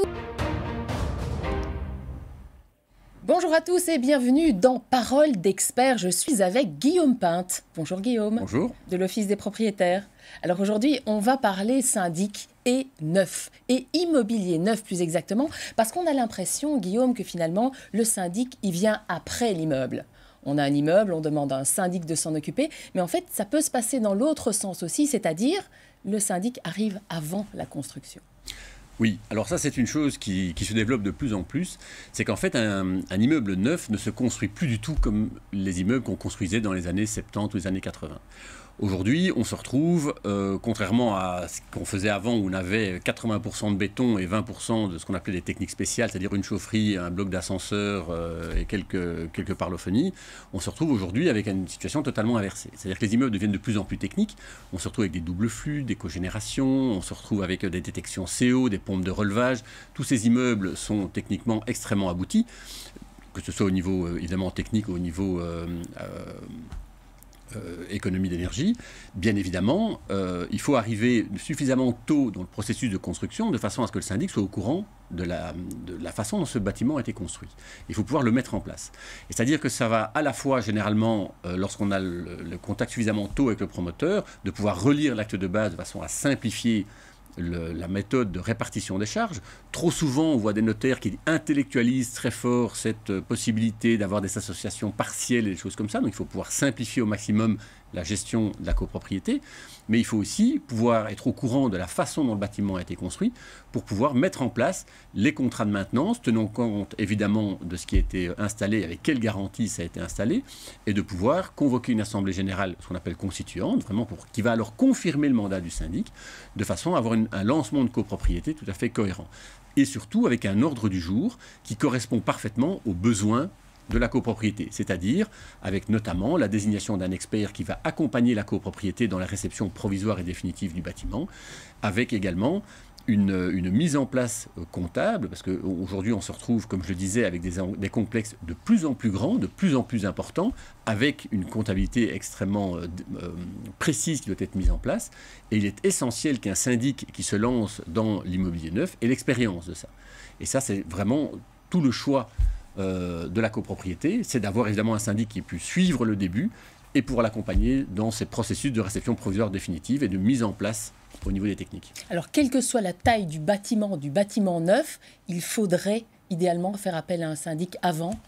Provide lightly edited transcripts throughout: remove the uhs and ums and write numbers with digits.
tous. Bonjour à tous et bienvenue dans Parole d'experts. Je suis avec Guillaume Pinte. Bonjour Guillaume. Bonjour. De l'Office des propriétaires. Alors aujourd'hui, on va parler syndic et neuf, et immobilier neuf plus exactement, parce qu'on a l'impression, Guillaume, que finalement, le syndic, il vient après l'immeuble. On a un immeuble, on demande à un syndic de s'en occuper, mais en fait, ça peut se passer dans l'autre sens aussi, c'est-à-dire le syndic arrive avant la construction. Oui, alors ça c'est une chose qui se développe de plus en plus, c'est qu'en fait un immeuble neuf ne se construit plus du tout comme les immeubles qu'on construisait dans les années 70 ou les années 80. Aujourd'hui, on se retrouve, contrairement à ce qu'on faisait avant, où on avait 80% de béton et 20% de ce qu'on appelait des techniques spéciales, c'est-à-dire une chaufferie, un bloc d'ascenseur et quelques parlophonies, on se retrouve aujourd'hui avec une situation totalement inversée. C'est-à-dire que les immeubles deviennent de plus en plus techniques, on se retrouve avec des doubles flux, des cogénérations, on se retrouve avec des détections CO, des pompes de relevage. Tous ces immeubles sont techniquement extrêmement aboutis, que ce soit au niveau évidemment technique ou au niveau économie d'énergie. Bien évidemment, il faut arriver suffisamment tôt dans le processus de construction de façon à ce que le syndic soit au courant de la façon dont ce bâtiment a été construit. Il faut pouvoir le mettre en place. C'est-à-dire que ça va à la fois, généralement, lorsqu'on a le contact suffisamment tôt avec le promoteur, de pouvoir relire l'acte de base de façon à simplifier la méthode de répartition des charges. Trop souvent, on voit des notaires qui intellectualisent très fort cette possibilité d'avoir des associations partielles et des choses comme ça. Donc, il faut pouvoir simplifier au maximum la gestion de la copropriété. Mais il faut aussi pouvoir être au courant de la façon dont le bâtiment a été construit pour pouvoir mettre en place les contrats de maintenance, tenant compte évidemment de ce qui a été installé, avec quelle garantie ça a été installé, et de pouvoir convoquer une assemblée générale, ce qu'on appelle constituante, vraiment qui va alors confirmer le mandat du syndic, de façon à avoir un lancement de copropriété tout à fait cohérent. Et surtout avec un ordre du jour qui correspond parfaitement aux besoins de la copropriété, c'est-à-dire avec notamment la désignation d'un expert qui va accompagner la copropriété dans la réception provisoire et définitive du bâtiment, avec également une mise en place comptable, parce qu'aujourd'hui on se retrouve, comme je le disais, avec des complexes de plus en plus grands, de plus en plus importants, avec une comptabilité extrêmement précise qui doit être mise en place. Et il est essentiel qu'un syndic qui se lance dans l'immobilier neuf ait l'expérience de ça. Et ça, c'est vraiment tout le choix de la copropriété, c'est d'avoir évidemment un syndic qui ait pu suivre le début et pouvoir l'accompagner dans ces processus de réception provisoire définitive et de mise en place au niveau des techniques. Alors, quelle que soit la taille du bâtiment neuf, il faudrait idéalement faire appel à un syndic avant.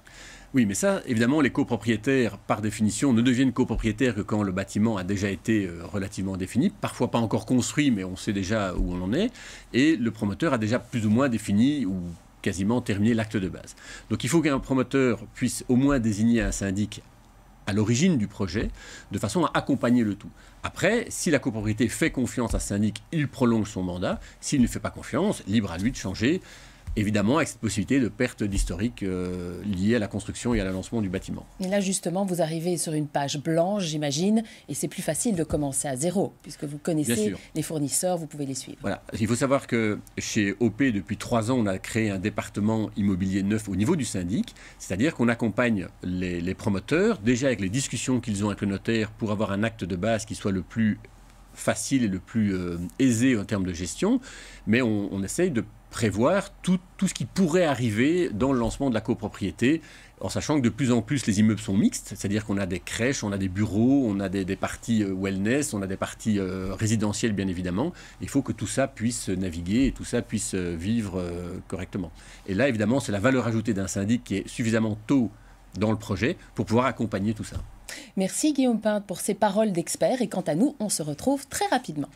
Oui, mais ça, évidemment, les copropriétaires, par définition, ne deviennent copropriétaires que quand le bâtiment a déjà été relativement défini, parfois pas encore construit, mais on sait déjà où on en est, et le promoteur a déjà plus ou moins défini ou quasiment terminé l'acte de base. Donc il faut qu'un promoteur puisse au moins désigner un syndic à l'origine du projet, de façon à accompagner le tout. Après, si la copropriété fait confiance à ce syndic, il prolonge son mandat. S'il ne fait pas confiance, libre à lui de changer, évidemment avec cette possibilité de perte d'historique liée à la construction et à l'avancement du bâtiment. Et là, justement, vous arrivez sur une page blanche, j'imagine, et c'est plus facile de commencer à zéro, puisque vous connaissez les fournisseurs, vous pouvez les suivre. Voilà. Il faut savoir que chez OP, depuis 3 ans, on a créé un département immobilier neuf au niveau du syndic, c'est-à-dire qu'on accompagne les promoteurs, déjà avec les discussions qu'ils ont avec le notaire, pour avoir un acte de base qui soit le plus facile et le plus aisé en termes de gestion, mais on essaye de prévoir tout ce qui pourrait arriver dans le lancement de la copropriété, en sachant que de plus en plus les immeubles sont mixtes, c'est-à-dire qu'on a des crèches, on a des bureaux, on a des parties wellness, on a des parties résidentielles bien évidemment. Il faut que tout ça puisse naviguer et tout ça puisse vivre correctement. Et là évidemment c'est la valeur ajoutée d'un syndic qui est suffisamment tôt dans le projet pour pouvoir accompagner tout ça. Merci Guillaume Pinte pour ces paroles d'experts et quant à nous, on se retrouve très rapidement.